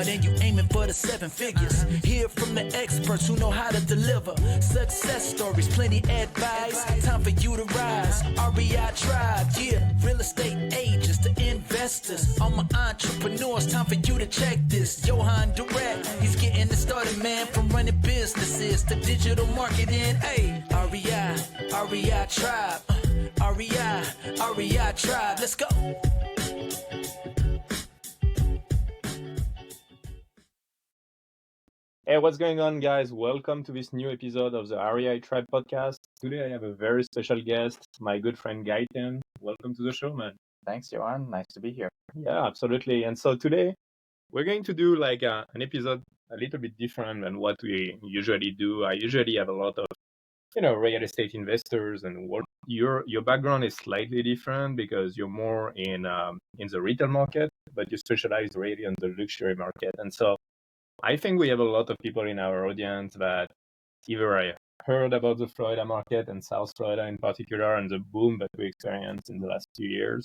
hard and you aiming for the seven figures. Hear from the experts who know how to deliver. Success stories, plenty advice. Time for you to rise. REI Tribe, yeah. Real estate agents to investors. All my entrepreneurs, time for you to check this. Yoann, Dorat, he's getting it started, man. From running businesses to digital marketing. Hey, REI Tribe. REI Tribe. Let's go. Hey, what's going on, guys? Welcome to this new episode of the REI Tribe podcast. Today I have a very special guest, my good friend Gatien. Welcome to the show, man. Thanks, Yoann. Nice to be here. Yeah, absolutely. And so today we're going to do like an episode a little bit different than what we usually do. I usually have a lot of, real estate investors, and your background is slightly different because you're more in the retail market, but you specialize really in the luxury market. And so I think we have a lot of people in our audience that either I heard about the Florida market and South Florida in particular and the boom that we experienced in the last few years.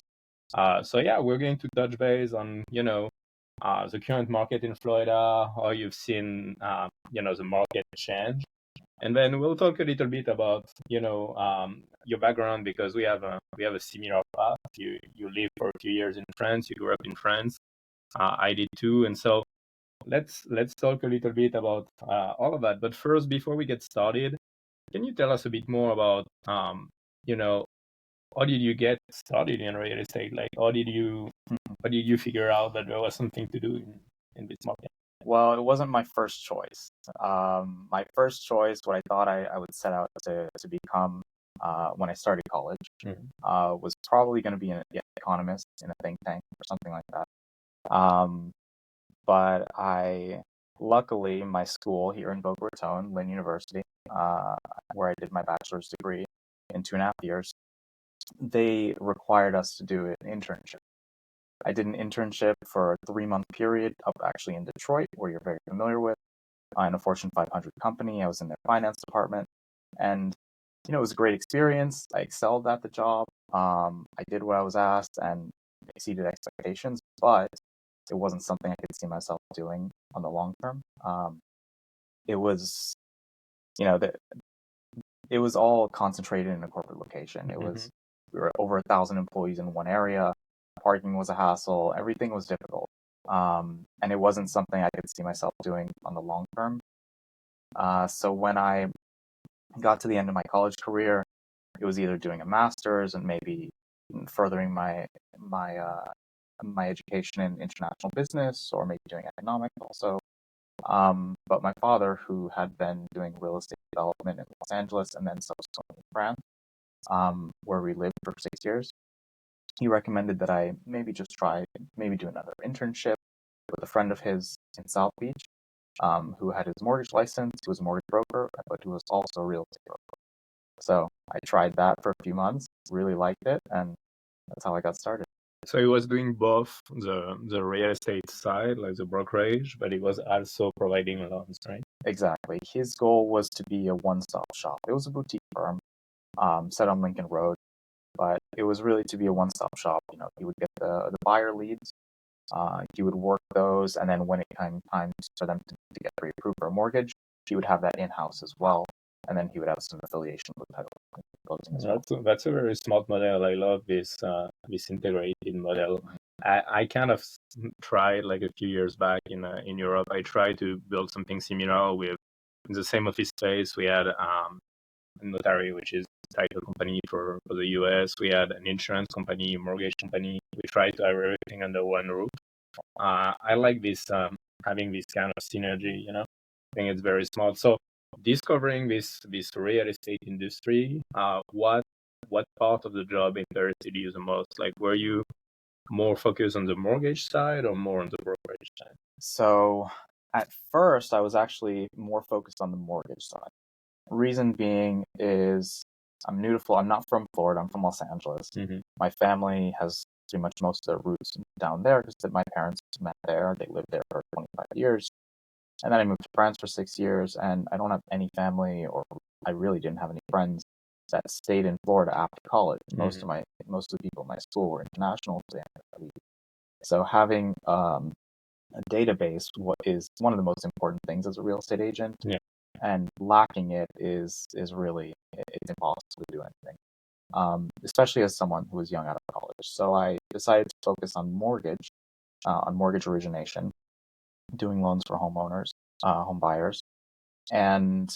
So yeah, we're going to touch base on, the current market in Florida, how you've seen, the market change. And then we'll talk a little bit about, your background, because we have a similar path. You lived for a few years in France, you grew up in France. I did too. And so let's talk a little bit about all of that. But first, before we get started, can you tell us a bit more about, how did you get started in real estate? Like, how did you figure out that there was something to do in this market? Well, it wasn't my first choice. My first choice, what I thought I would set out to become when I started college, was probably going to be an economist in a think tank or something like that. But luckily, my school here in Boca Raton, Lynn University, where I did my bachelor's degree in 2.5 years, they required us to do an internship. I did an internship for a 3-month period up actually in Detroit, where you're very familiar with, in a Fortune 500 company. I was in their finance department, and it was a great experience. I excelled at the job. I did what I was asked and exceeded expectations, but it wasn't something I could see myself doing on the long term. It was, it was all concentrated in a corporate location. It was, we were over 1,000 employees in one area. Parking was a hassle. Everything was difficult. And it wasn't something I could see myself doing on the long term. So when I got to the end of my college career, it was either doing a master's and maybe furthering my education in international business, or maybe doing economics also. But my father, who had been doing real estate development in Los Angeles and then subsequently in France, where we lived for 6 years, he recommended that I maybe just try, maybe do another internship with a friend of his in South Beach, who had his mortgage license, who was a mortgage broker, but who was also a real estate broker. So I tried that for a few months, really liked it, and that's how I got started. So he was doing both the real estate side, like the brokerage, but he was also providing loans, right? Exactly. His goal was to be a one-stop shop. It was a boutique firm, set on Lincoln Road, but it was really to be a one-stop shop. He would get the buyer leads, he would work those, and then when it came time for them to get pre-approved for a mortgage, he would have that in-house as well, and then he would have some affiliation with title closing as well. That's a very smart model. I love this integrated model. I kind of tried like a few years back in Europe. I tried to build something similar with the same office space. We had a notary, which is a title company for the US. We had an insurance company, a mortgage company. We tried to have everything under one roof. I like this having this kind of synergy. I think it's very smart. So discovering this real estate industry, what part of the job interested you the most? Like, were you more focused on the mortgage side or more on the brokerage side? So at first, I was actually more focused on the mortgage side. Reason being is I'm new to Florida. I'm not from Florida. I'm from Los Angeles. My family has pretty much most of their roots down there because my parents met there. They lived there for 25 years. And then I moved to France for 6 years, and I don't have any family, or I really didn't have any friends that stayed in Florida after college. Most of the people in my school were international. So having a database is one of the most important things as a real estate agent. Yeah. And lacking it is really, it's impossible to do anything. Especially as someone who was young out of college. So I decided to focus on mortgage origination, doing loans for homeowners, home buyers, and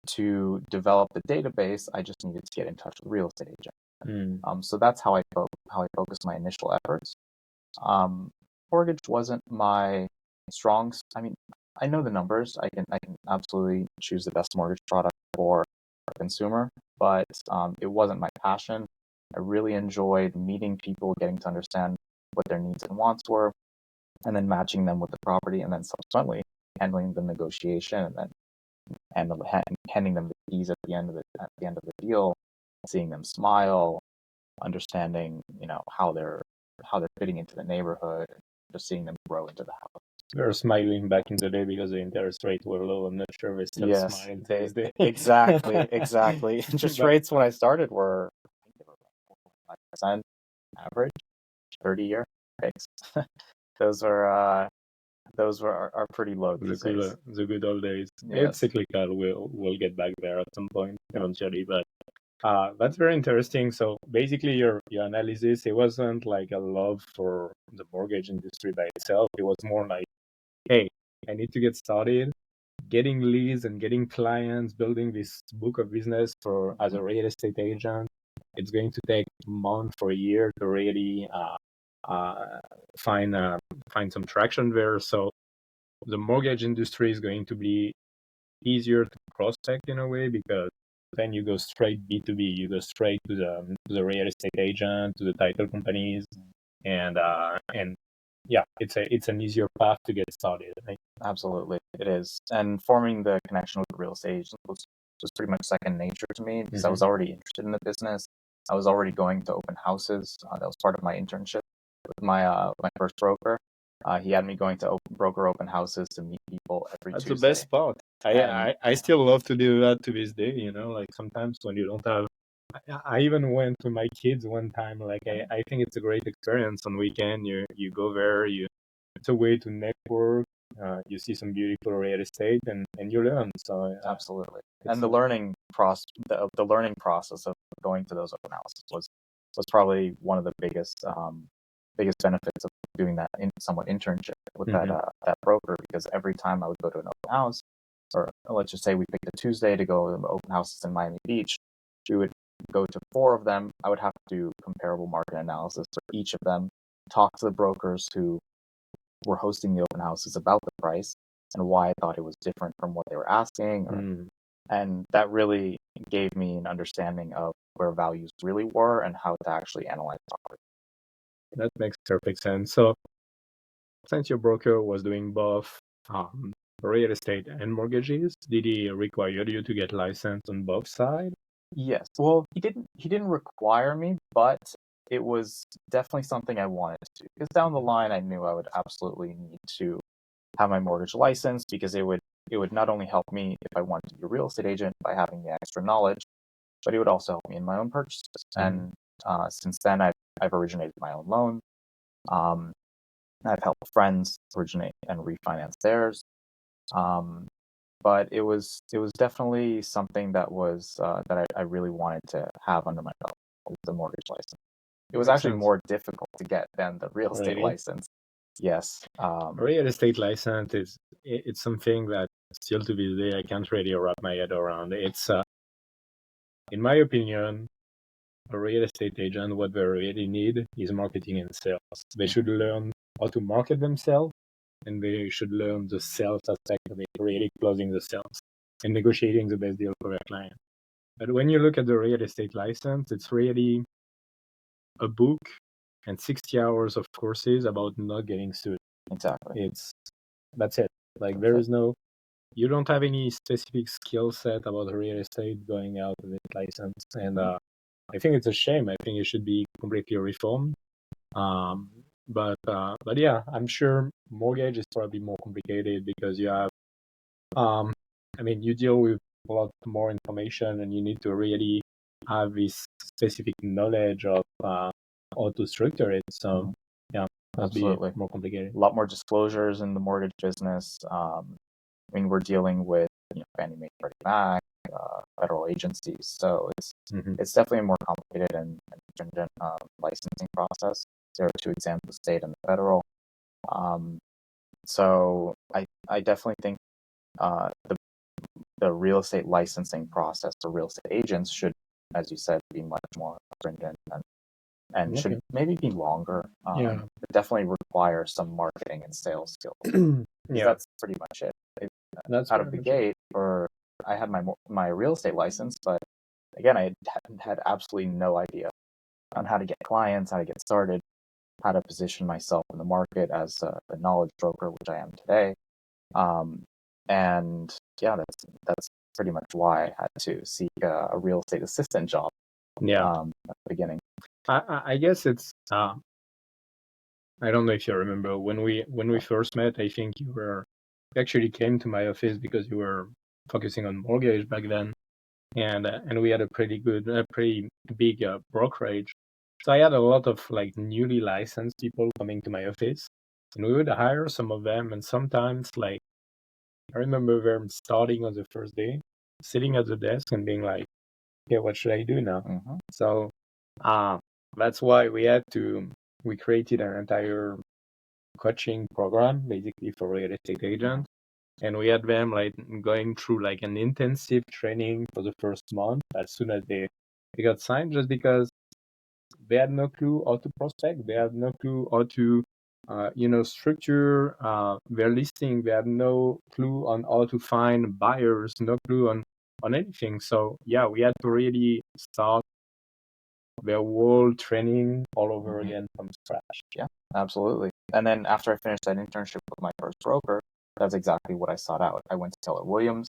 to develop the database, I just needed to get in touch with a real estate agent. So that's how I focused my initial efforts. Mortgage wasn't my strong. I mean, I know the numbers. I can absolutely choose the best mortgage product for a consumer, but it wasn't my passion. I really enjoyed meeting people, getting to understand what their needs and wants were, and then matching them with the property, and then subsequently handling the negotiation, and then handing them the keys at the end of the deal, seeing them smile, understanding how they're fitting into the neighborhood, and just seeing them grow into the house. They were smiling back in the day because the interest rates were low. I'm not sure they still smile these days. Exactly. Interest rates when I started were, I think they were 5% average, 30-year fixed. Those are pretty low these days. The good old days. Yes. It's cyclical. We'll get back there at some point eventually, but that's very interesting. So basically, your analysis, it wasn't like a love for the mortgage industry by itself. It was more like, hey, I need to get started, getting leads and getting clients, building this book of business as a real estate agent. It's going to take a month or a year to really find some traction there. So the mortgage industry is going to be easier to prospect in a way, because then you go straight B2B. You go straight to the real estate agent, to the title companies, and yeah, it's an easier path to get started, I think. Absolutely, it is. And forming the connection with the real estate agent was pretty much second nature to me, because I was already interested in the business. I was already going to open houses. That was part of my internship with my first broker. He had me going to broker open houses to meet people every Tuesday. That's the best part. I still love to do that to this day. Like sometimes when you don't have, I even went to my kids one time. Like I think it's a great experience on weekend. You go there. It's a way to network. You see some beautiful real estate, and you learn. So absolutely. And the learning process, the learning process of going to those open houses was probably one of the biggest benefits of doing that somewhat internship with that broker, because every time I would go to an open house, or let's just say we picked a Tuesday to go to open houses in Miami Beach, we would go to 4 of them. I would have to do comparable market analysis for each of them, talk to the brokers who were hosting the open houses about the price and why I thought it was different from what they were asking. And that really gave me an understanding of where values really were and how to actually analyze property. That makes perfect sense. So since your broker was doing both real estate and mortgages, did he require you to get licensed on both sides? Yes. Well, he didn't require me, but it was definitely something I wanted to, because down the line I knew I would absolutely need to have my mortgage license, because it would not only help me if I wanted to be a real estate agent by having the extra knowledge, but it would also help me in my own purchases. And since then, I've originated my own loan. I've helped friends originate and refinance theirs. But it was definitely something that was that I really wanted to have under my belt, the mortgage license. It was actually more difficult to get than the real estate license. Yes. Real estate license it's something that still to this day I can't really wrap my head around. It's in my opinion, a real estate agent, what they really need is marketing and sales. They should learn how to market themselves, and they should learn the sales aspect of it, really closing the sales and negotiating the best deal for their client. But when you look at the real estate license, it's really a book and 60 hours of courses about not getting sued. Exactly. That's it. Like there is no, you don't have any specific skill set about real estate going out with this license. And I think it's a shame. I think it should be completely reformed. But yeah, I'm sure mortgage is probably more complicated because you have, you deal with a lot more information, and you need to really have this specific knowledge of how to structure it. So yeah. Must Absolutely. be more complicated. A lot more disclosures in the mortgage business. I mean, we're dealing with Fannie Mae, Freddie Mac, federal agencies, so it's definitely a more complicated and stringent licensing process. There are two exams: the state and the federal. So I definitely think the real estate licensing process for real estate agents should, as you said, be much more stringent and should maybe be longer. Yeah. It definitely requires some marketing and sales skills. Yeah. That's pretty much it. That's Out of the gate, I had my real estate license, but again, I had absolutely no idea on how to get clients, how to get started, how to position myself in the market as a knowledge broker, which I am today. And yeah, that's pretty much why I had to seek a real estate assistant job. Yeah. At the beginning. I guess it's I don't know if you remember when we first met. I think you actually came to my office because you were focusing on mortgage back then, and we had a pretty big brokerage. So I had a lot of like newly licensed people coming to my office, and we would hire some of them, and sometimes like I remember them starting on the first day, sitting at the desk and being like, "Okay, what should I do now?" So that's why we created an entire coaching program basically for real estate agents. And we had them like going through like an intensive training for the first month as soon as they got signed, just because they had no clue how to prospect. They had no clue how to structure their listing. They had no clue on how to find buyers, no clue on anything. So yeah, we had to really start their whole training all over again from scratch. Yeah, absolutely. And then after I finished that internship with my first broker, that's exactly what I sought out. I went to Keller Williams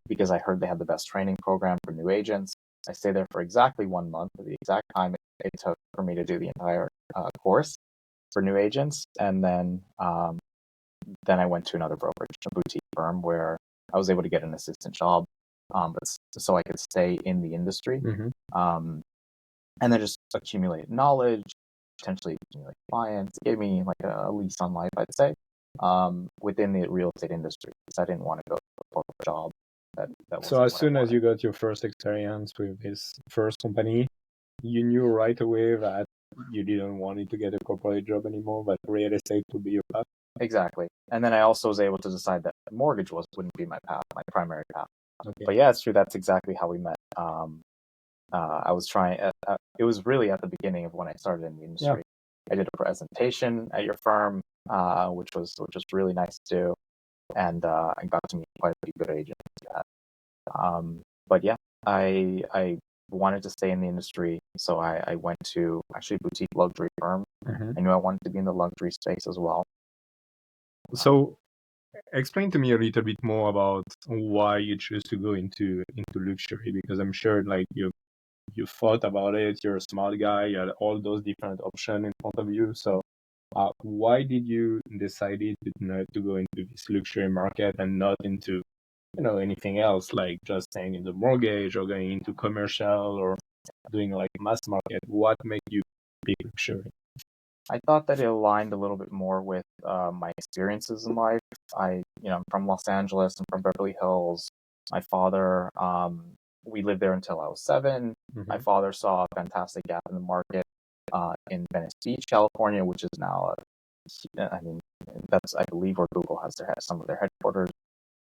because I heard they had the best training program for new agents. I stayed there for exactly 1 month, the exact time it took for me to do the entire course for new agents. And then I went to another brokerage, a boutique firm, where I was able to get an assistant job, but so I could stay in the industry. And then just accumulate knowledge, potentially accumulate clients. It gave me like a lease on life, I'd say, within the real estate industry, because I didn't want to go to a corporate job. So as soon as you got your first experience with this first company, you knew right away that you didn't want to get a corporate job anymore, but real estate would be your path. Exactly. And then I also was able to decide that mortgage wouldn't be my path, my primary path. Okay. But yeah, it's true. That's exactly how we met. I was trying. It was really at the beginning of when I started in the industry. I did a presentation at your firm, which was really nice to do, and I got to meet quite a few good agents. But yeah, I wanted to stay in the industry, so I went to actually a boutique luxury firm. I knew I wanted to be in the luxury space as well. So explain to me a little bit more about why you choose to go into luxury, because I'm sure like you thought about it, you're a smart guy, you had all those different options in front of you. So why did you decide to go into this luxury market and not into anything else, like just staying in the mortgage or going into commercial or doing like mass market? What made you pick luxury? I thought that it aligned a little bit more with my experiences in life. I'm from Los Angeles. I'm from Beverly Hills. My father, we lived there until I was 7. My father saw a fantastic gap in the market in Venice Beach, California, which is now, that's, I believe, where Google has some of their headquarters.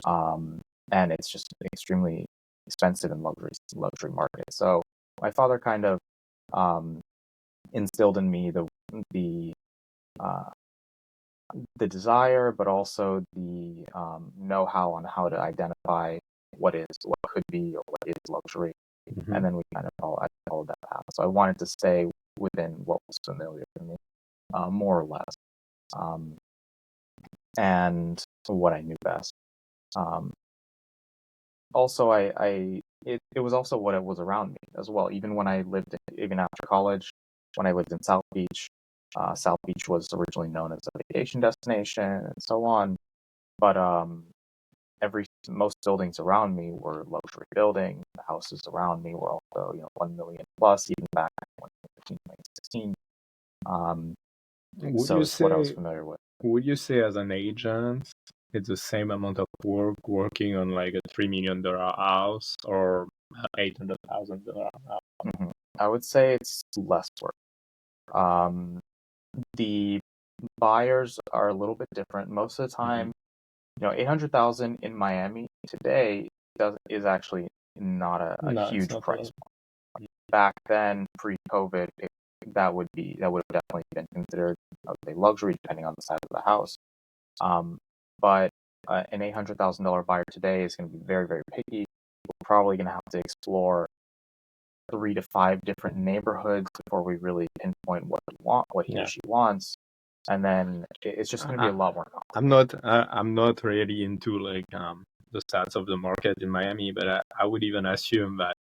And it's just extremely expensive in luxury market. So my father kind of instilled in me the desire, but also the know-how on how to identify what could be, or what is luxury. And then I followed that path. So I wanted to stay within what was familiar to me, more or less, and what I knew best. Also, it was also what it was around me as well. Even after college, when I lived in South Beach. South Beach was originally known as a vacation destination and so on, but most buildings around me were luxury buildings. The houses around me were also 1 million plus, even back in 2015, 2016. Would So you it's what I was say familiar with. would you say as an agent it's the same amount of work working on like a $3 million house or $800,000 house? Hmm. I would say it's less work. Um, the buyers are a little bit different. Most of the time, 800,000 in Miami today is actually not a No, it's huge not a price. lot. Back then, pre-COVID, that would have definitely been considered, I would say, luxury, depending on the size of the house. But an $800,000 buyer today is going to be very, very picky. We're probably going to have to explore 3 to 5 different neighborhoods before we really pinpoint what he or Yeah. she wants, and then it's just going to be a lot more complicated. I'm not really into like the stats of the market in Miami, but I would even assume that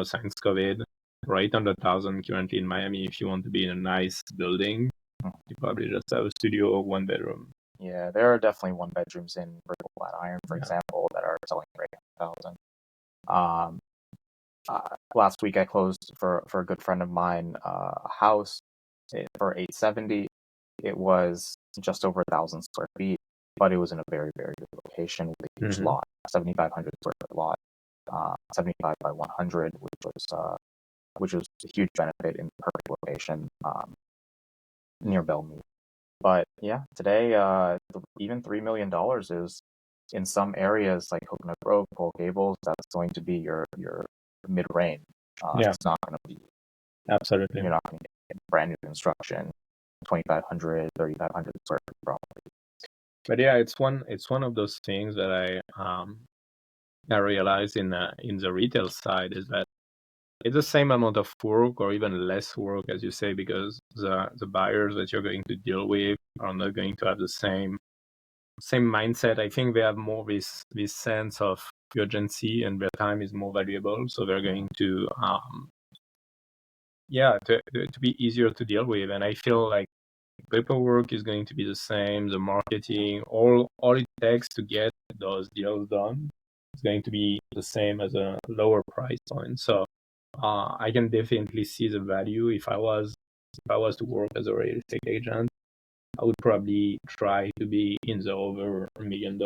since COVID, for 800,000 currently in Miami, if you want to be in a nice building, you probably just have a studio or 1 bedroom. Yeah, there are definitely one bedrooms in Brickell Flatiron, for Yeah. example, that are selling for 800,000. Um, Last week I closed for a good friend of mine a house for 870. It was just over 1,000 square feet, but it was in a very, very good location with a huge lot, 7,500 square foot lot, 75 by 100, which was a huge benefit in the perfect location near Bellmead. But yeah, today even $3 million is in some areas like Coconut Grove, Coral Gables. That's going to be your mid range. Yeah, It's not going to be. absolutely. You're not going to get brand new construction, 2,500, 3,500 square feet property. But yeah, it's one of those things that I realized in the retail side is that it's the same amount of work or even less work, as you say, because the buyers that you're going to deal with are not going to have the same mindset. I think they have more this sense of urgency and their time is more valuable, so they're going to to be easier to deal with. And I feel like paperwork is going to be the same, the marketing, all it takes to get those deals done is going to be the same as a lower price point. So I can definitely see the value. If I was to work as a real estate agent, I would probably try to be in the over $1 million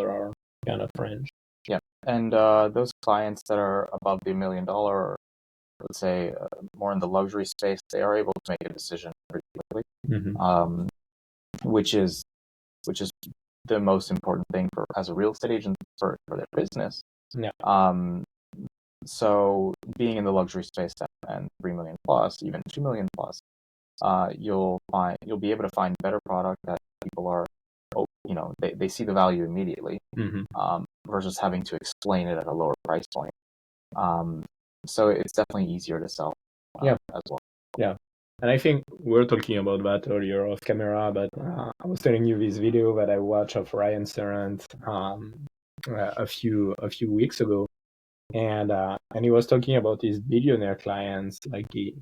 kind of range. Yeah, and those clients that are above the $1 million, or let's say more in the luxury space, they are able to make a decision pretty quickly, which is the most important thing for as a real estate agent for their business. Yeah. So being in the luxury space and 3 million plus, even 2 million plus, you'll be able to find better product that people are, they see the value immediately, versus having to explain it at a lower price point. So it's definitely easier to sell. As well. Yeah. And I think we were talking about that earlier off camera, but I was telling you this video that I watched of Ryan Serrant a few weeks ago, and he was talking about his billionaire clients, like he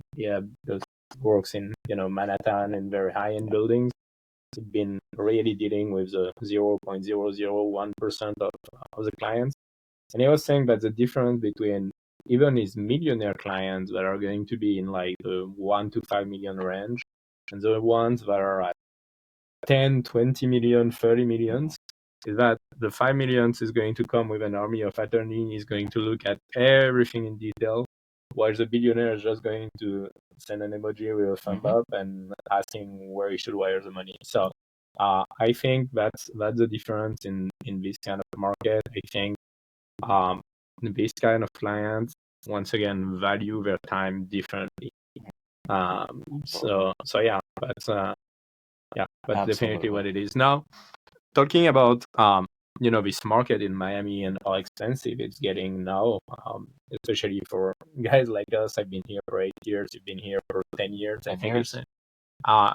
those works in Manhattan and very high end buildings. He's been really dealing with the 0.001% of the clients, and he was saying that the difference between even his millionaire clients that are going to be in like the 1 to 5 million range, and the ones that are at 10, 20 million, 30 millions, is that the 5 millions is going to come with an army of attorney, is going to look at everything in detail, while the billionaire is just going to send an emoji with a thumb up and asking where he should wire the money. So I think that's the difference in this kind of market. I think this kind of clients, once again, value their time differently. So yeah, that's definitely what it is. Now, talking about this market in Miami and how expensive it's getting now, especially for guys like us. I've been here for 8 years. You've been here for 10 years. I think it's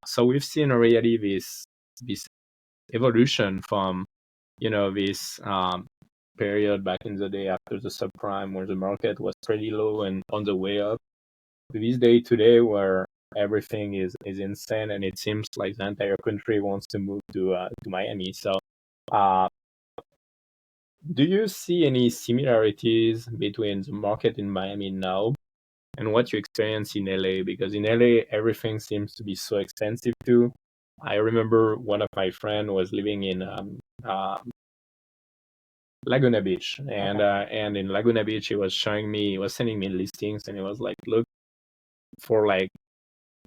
so we've seen already this evolution from this period back in the day after the subprime, where the market was pretty low and on the way up, to this day today where everything is insane, and it seems like the entire country wants to move to Miami. So do you see any similarities between the market in Miami now and what you experience in LA? Because in LA everything seems to be so expensive too. I remember one of my friend was living in Laguna Beach, and in Laguna Beach, he was sending me listings, and he was like, look, for like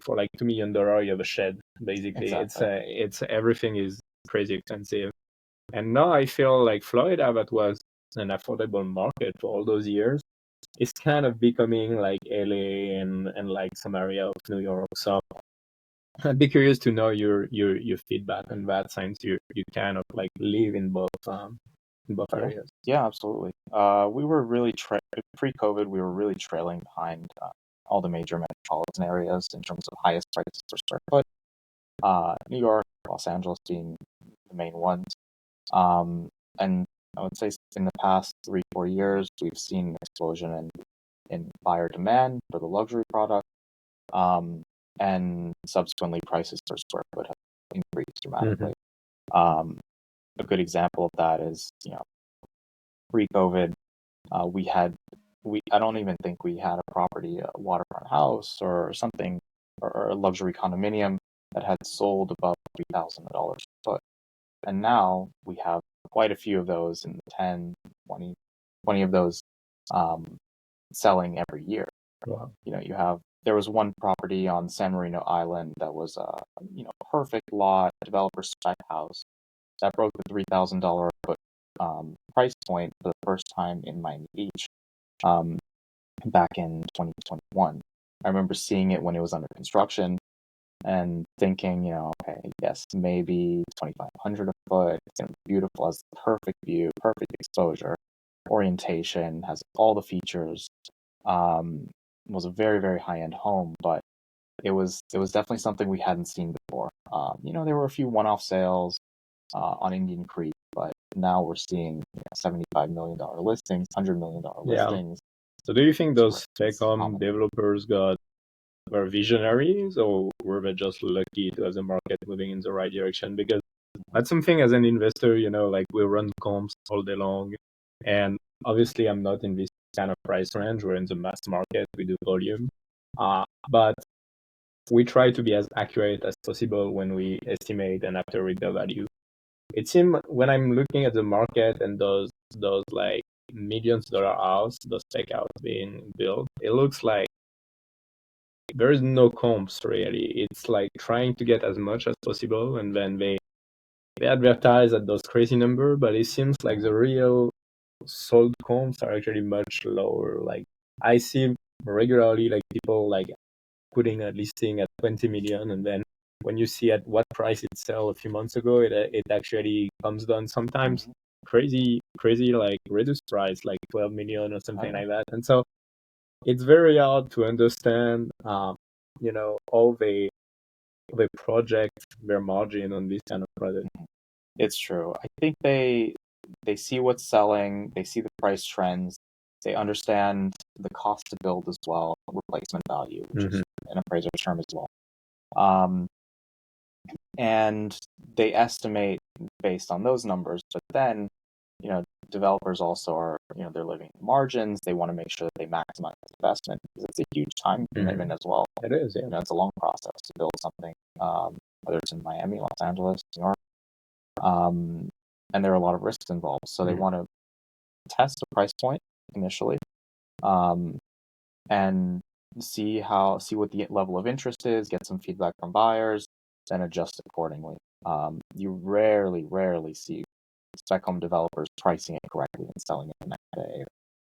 $2 million, you have a shed. Basically, Exactly. it's everything is crazy expensive. And now I feel like Florida, that was an affordable market for all those years, is kind of becoming like LA and like some area of New York. So I'd be curious to know your feedback on that, since you kind of like live in both Yeah, areas. yeah, absolutely. We were really pre-COVID. We were really trailing behind all the major metropolitan areas in terms of highest prices per square foot. New York, Los Angeles being the main ones. And I would say in the past 3-4 years, we've seen an explosion in buyer demand for the luxury product, and subsequently prices per square foot have increased dramatically. Um, a good example of that is, pre-COVID, I don't even think we had a property, a waterfront house or something, or a luxury condominium that had sold above $3,000 a foot. And now we have quite a few of those in the 10, 20 of those selling every year. Wow. There was one property on San Marino Island that was a perfect lot, developer spec house that broke the $3,000 a foot price point for the first time in Miami Beach back in 2021. I remember seeing it when it was under construction and thinking, okay, yes, maybe 2,500 a foot. It's gonna be beautiful, has the perfect view, perfect exposure, orientation, has all the features. Was a very, very high end home, but it was definitely something we hadn't seen before. There were a few one-off sales on Indian Creek, but now we're seeing $75 million listings, $100 million Yeah. listings. So do you think those It's tech common. developers were visionaries, or were they just lucky to have the market moving in the right direction? Because that's something, as an investor, like we run comps all day long, and obviously I'm not in this kind of price range. We're in the mass market. We do volume, but we try to be as accurate as possible when we estimate and after read the value. It seems when I'm looking at the market and those like millions-dollar house, those tech house being built, it looks like there is no comps really. It's like trying to get as much as possible, and then they advertise at those crazy number, but it seems like the real sold comps are actually much lower. Like I see regularly like people like putting a listing at 20 million, and then when you see at what price it sell a few months ago, it actually comes down sometimes crazy like reduced price, like 12 million or something like that. And so it's very hard to understand all the project their margin on this kind of product. It's true. I think they see what's selling, they see the price trends, they understand the cost to build as well, replacement value, which is an appraiser's term as well. And they estimate based on those numbers, but then, developers also are, they're living in margins. They want to make sure that they maximize investment because it's a huge time commitment as well. It is, yeah. It's a long process to build something, whether it's in Miami, Los Angeles, New York. And there are a lot of risks involved. So they want to test a price point initially, and see what the level of interest is, get some feedback from buyers, then adjust accordingly. You rarely see spec home developers pricing it correctly and selling it the next day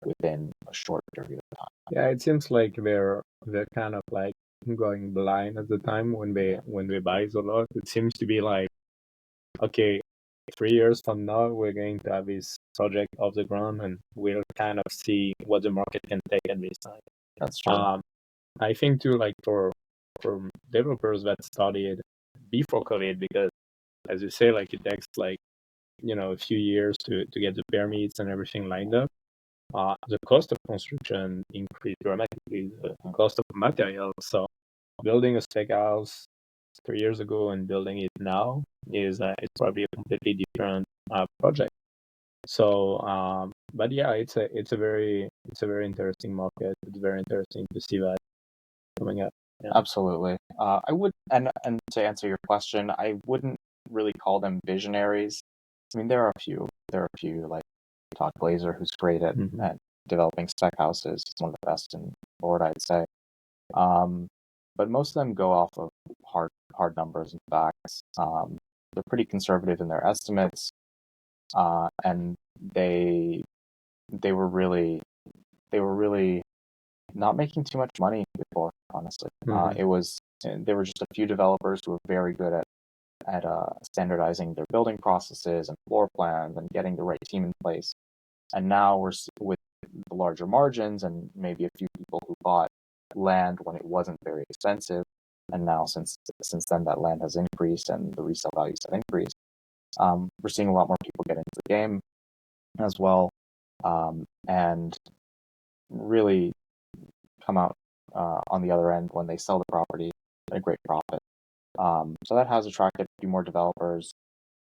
within a short period of time. Yeah, it seems like they're kind of like going blind at the time when they buy a lot. It seems to be like, okay, 3 years from now we're going to have this project off the ground, and we'll kind of see what the market can take at this time. That's true. I think too, like for developers that started before COVID, because as you say, like it takes like a few years to get the permits and everything lined up. The cost of construction increased dramatically. The cost of materials. So building a spec house 3 years ago and building it now is probably a completely different project. So, but yeah, it's a very interesting market. It's very interesting to see that coming up. Yeah. Absolutely. I would, and to answer your question, I wouldn't really call them visionaries. I mean, there are a few. There are a few like Todd Glazer, who's great at developing spec houses. He's one of the best in Florida, I'd say. But most of them go off of hard numbers and facts. They're pretty conservative in their estimates, and they were really not making too much money before, honestly. There were just a few developers who were very good at standardizing their building processes and floor plans and getting the right team in place. And now with the larger margins and maybe a few people who bought land when it wasn't very expensive, and now since then that land has increased and the resale values have increased, we're seeing a lot more people get into the game as well, and really come out on the other end when they sell the property at a great profit. So that has attracted a few more developers,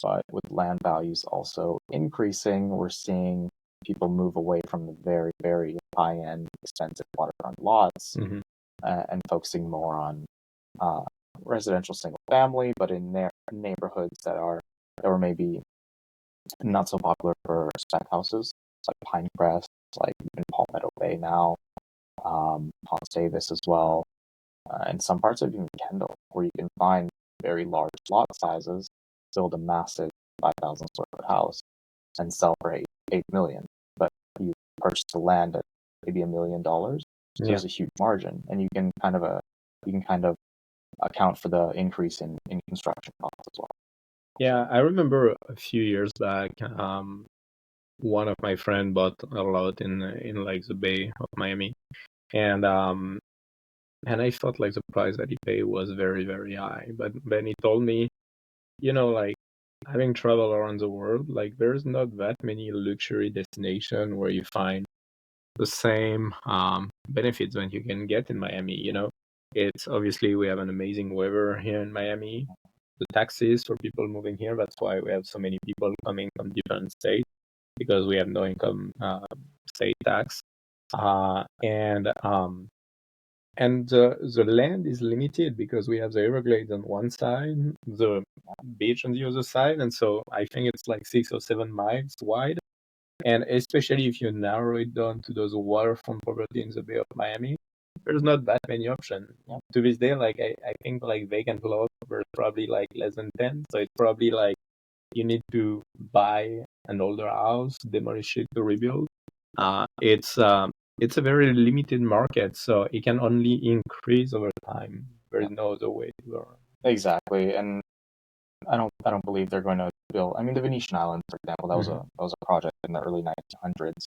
but with land values also increasing, we're seeing people move away from the very, very high-end, expensive waterfront lots and focusing more on residential single-family, but in their neighborhoods that were maybe not so popular for spec houses, like Pinecrest, like even Palmetto Bay now, Ponce Davis as well, and some parts of even Kendall, where you can find very large lot sizes, build a massive 5,000 square foot house, and sell for $8 million. But you purchase the land at maybe $1 million, so there's a huge margin, and you can kind of account for the increase in construction costs as well. Yeah, I remember a few years back, one of my friend bought a lot in like the Bay of Miami, and I felt like the price that he paid was very, very high. But then he told me, like having traveled around the world, like there's not that many luxury destinations where you find the same benefits that you can get in Miami. It's obviously we have an amazing weather here in Miami. The taxes for people moving here, that's why we have so many people coming from different states, because we have no income state tax. And the land is limited because we have the Everglades on one side, the beach on the other side, and so I think it's like 6 or 7 miles wide. And especially if you narrow it down to those waterfront property in the Bay of Miami, there's not that many options. To this day, like I think like vacant lot were probably like less than 10. So it's probably like you need to buy an older house, demolish it to rebuild. It's a very limited market, so it can only increase over time. There's no other way to go. Exactly, and I don't believe they're going to build. I mean, the Venetian Island, for example, that was a project in the early 1900s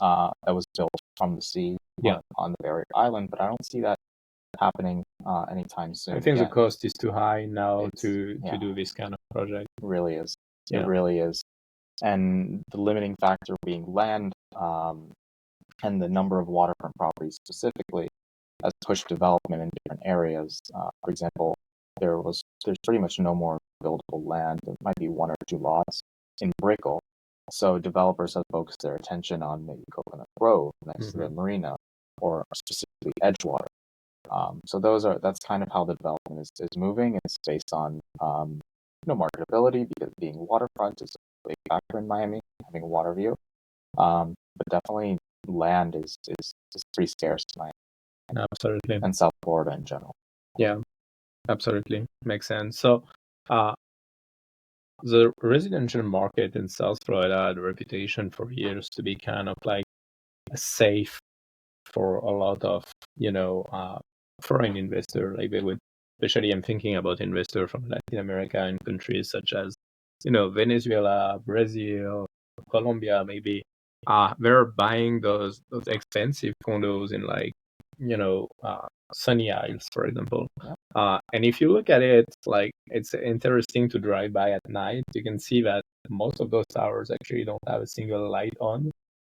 that was built from the sea on the barrier island, but I don't see that happening anytime soon. I think the cost is too high now to do this kind of project. It really is. It really is. And the limiting factor being land and the number of waterfront properties specifically has pushed development in different areas. For example, there's pretty much no more buildable land. There might be 1 or 2 lots in Brickell. So developers have focused their attention on maybe Coconut Grove next to the marina, or specifically Edgewater. So that's kind of how the development is moving. It's based on marketability, because being waterfront is a big factor in Miami, having a water view. But definitely land is pretty scarce in Miami. Absolutely. And South Florida in general. Yeah, absolutely. Makes sense. So the residential market in South Florida had a reputation for years to be kind of like safe for a lot of, foreign investors. Like they would, especially I'm thinking about investors from Latin America and countries such as, Venezuela, Brazil, Colombia, maybe. They're buying those expensive condos in like, Sunny Isles, for example. And if you look at it, like it's interesting to drive by at night. You can see that most of those towers actually don't have a single light on,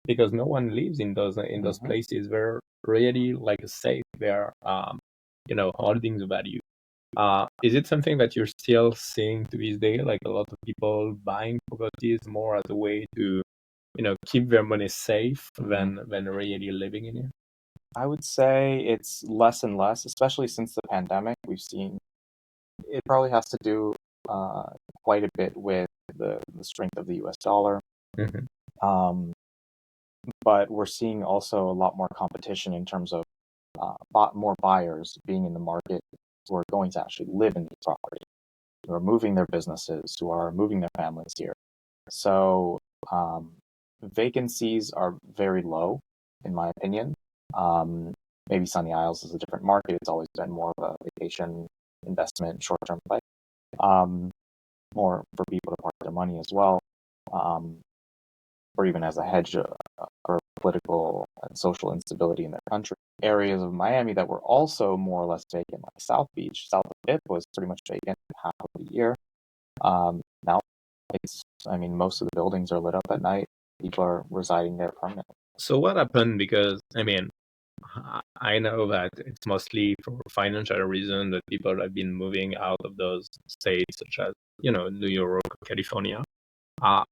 because no one lives in those places. They're really like safe. They're holding the value. Is it something that you're still seeing to this day? Like a lot of people buying properties more as a way to keep their money safe than really living in it? I would say it's less and less, especially since the pandemic. We've seen it probably has to do uh, quite a bit with the strength of the US dollar. Mhm. Um, but we're seeing also a lot more competition in terms of more buyers being in the market who are going to actually live in these properties, who are moving their businesses, who are moving their families here. So um, vacancies are very low, in my opinion. Um, Maybe Sunny Isles is a different market. It's always been more of a vacation investment, short-term play, um, more for people to park their money as well, um, or even as a hedge for political and social instability in their country. Areas of Miami that were also more or less vacant, like South Beach, south of Dip, was pretty much vacant half of the year. Now I mean, most of the buildings are lit up at night. People are residing there permanently. So what happened? Because I mean, I know that it's mostly for financial reason that people have been moving out of those states, such as New York, California. Uh,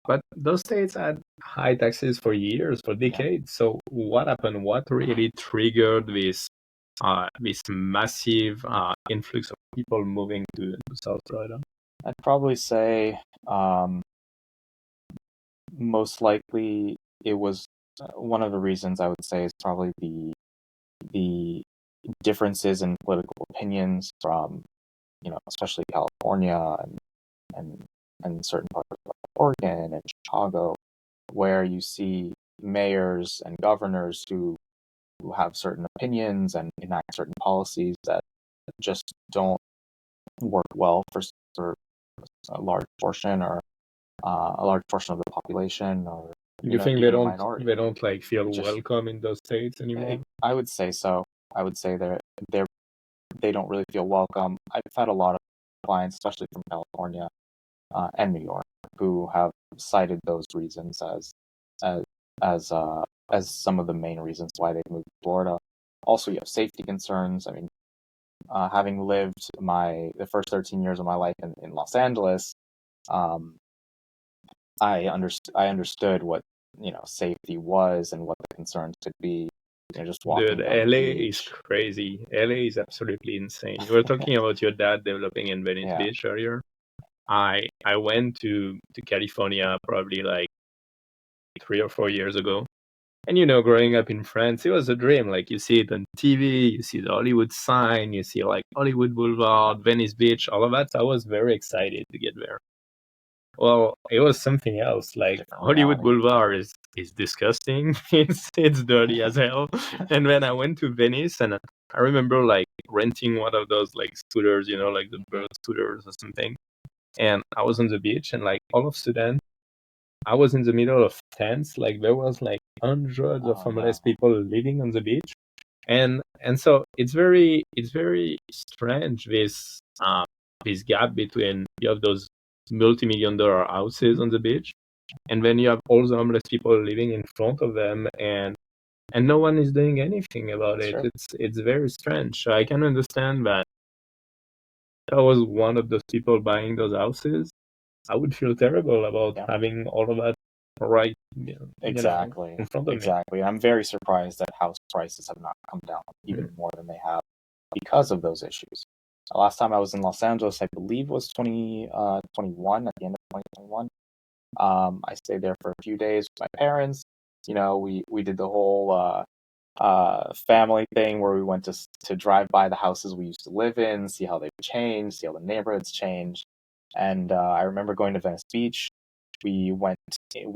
but those states had high taxes for years, for Yeah. decades. So what happened? What really triggered this massive influx of people moving to South Florida? I'd probably say most likely it was one of the reasons I would say is probably the differences in political opinions from especially California and and certain parts of Oregon and Chicago, where you see mayors and governors who have certain opinions and enact certain policies that just don't work well for a large portion or a large portion of the population, or You think even the minority. they don't like feel Just welcome in those states anymore? I would say so. I would say they're they don't really feel welcome. I've had a lot of clients, especially from California and New York, who have cited those reasons as as uh, as some of the main reasons why they've moved to Florida. Also, you have safety concerns. I mean, having lived the first 13 years of my life in Los Angeles, um, I understood what safety was and what the concerns could be. Just walking Dude, down the LA is beach. crazy. LA is absolutely insane. You were talking about your dad developing in Venice Yeah. Beach earlier. I went to California probably like 3 or 4 years ago. And growing up in France, it was a dream. Like you see it on TV, you see the Hollywood sign, you see like Hollywood Boulevard, Venice Beach, all of that. So I was very excited to get there. Well, it was something else. Like Different Hollywood reality. Boulevard is disgusting. It's dirty as hell. And then I went to Venice, and I remember like renting one of those like scooters, like the bird scooters or something. And I was on the beach, and like all of a sudden, I was in the middle of tents. Like there was like hundreds of Oh homeless no. people living on the beach, and so it's very strange this gap between you have those multi-million-dollar houses on the beach, and then you have all the homeless people living in front of them, and no one is doing anything about That's it. true. It's very strange. So I can understand that if I was one of those people buying those houses, I would feel terrible about Yeah. having all of that right, Exactly. in front of me. Exactly. I'm very surprised that house prices have not come down even more than they have because of those issues. Last time I was in Los Angeles, I believe was 2021, at the end of 2021. I stayed there for a few days with my parents. We did the whole family thing where we went to drive by the houses we used to live in, see how they've changed, see how the neighborhoods changed. And I remember going to Venice Beach. We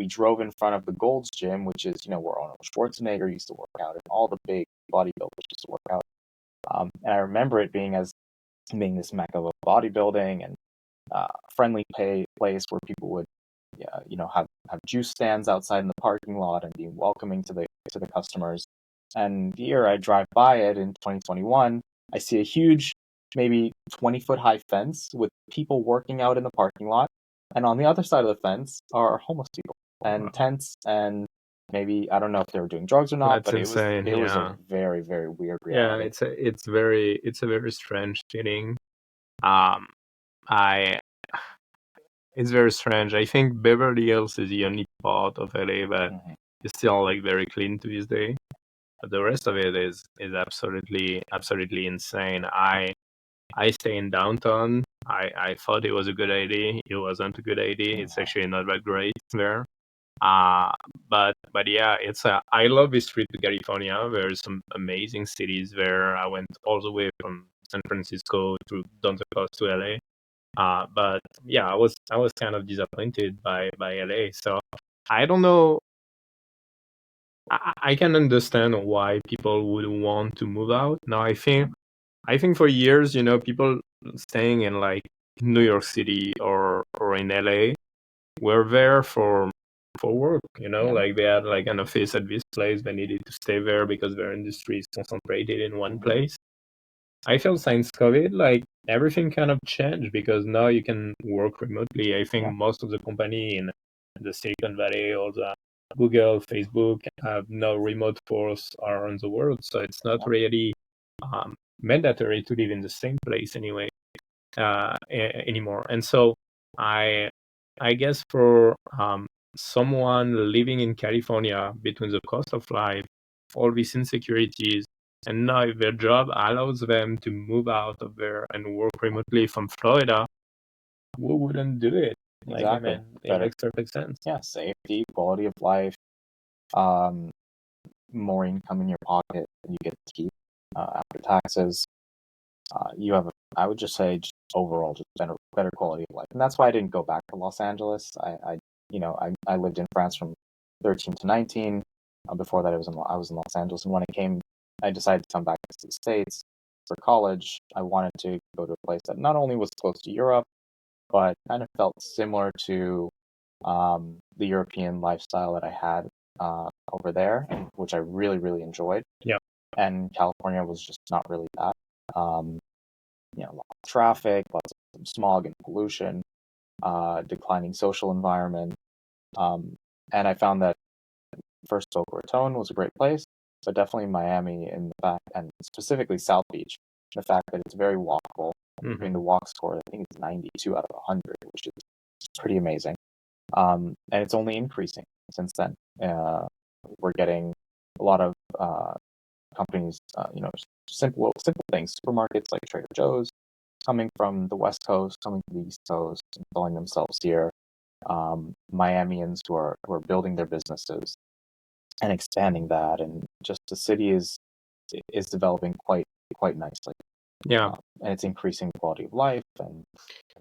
drove in front of the Gold's Gym, which is where Arnold Schwarzenegger used to work out, and all the big bodybuilders used to work out. And I remember it being this mecca of bodybuilding and friendly place where people would, have juice stands outside in the parking lot and be welcoming to the customers. And here I drive by it in 2021, I see a huge, maybe 20-foot high fence with people working out in the parking lot, and on the other side of the fence are homeless people and Wow. tents, and maybe I don't know if they were doing drugs or not, That's but insane. it was a Yeah. very, very weird Yeah, reality. it's a very strange feeling. Um, I It's very strange. I think Beverly Hills is the only part of LA that Mhm. is still like very clean to this day. but the rest of it is absolutely insane. I stay in downtown. I thought it was a good idea. It wasn't a good idea. It's actually not that great there. Uh, but yeah, I love this trip to California. There's some amazing cities there. I went all the way from San Francisco to down the coast to LA. But yeah, I was kind of disappointed by LA. So I don't know. I can understand why people would want to move out. Now I think for years, people staying in like New York City or in LA were there for work, like they had like an office at this place, they needed to stay there because their industry is concentrated in one place. I feel since COVID, like everything kind of changed because now you can work remotely. I think most of the company in the Silicon Valley or the Google, Facebook have no remote force around the world, so it's not really mandatory to live in the same place anymore. And so I I guess for someone living in California, between the cost of life, all these insecurities, and now if their job allows them to move out of there and work remotely from Florida, who wouldn't do it? Like, I Exactly. mean, it makes perfect sense. Yeah, safety, quality of life, um, more income in your pocket than you get to keep after taxes. You have, I would just say, just overall, just better quality of life, and that's why I didn't go back to Los Angeles. I lived in France from 13 to 19. Before that, I was in Los Angeles, and when I decided to come back to the States for college. I wanted to go to a place that not only was close to Europe, but kind of felt similar to the European lifestyle that I had over there, which I really, really enjoyed. Yeah. And California was just not really that. Um, a lot of traffic, lots of smog and pollution, declining social environment. And I found that first Boca Raton was a great place, but definitely Miami in the fact, and specifically South Beach, the fact that it's very walkable. I mean, the walk score, I think it's 92 out of 100, which is pretty amazing. And it's only increasing since then. We're getting a lot of companies, simple things, supermarkets like Trader Joe's, coming from the West Coast, coming to the East Coast, installing themselves here. Miamians who are building their businesses and expanding that, and just the city is developing quite nicely. Yeah. And it's increasing quality of life, and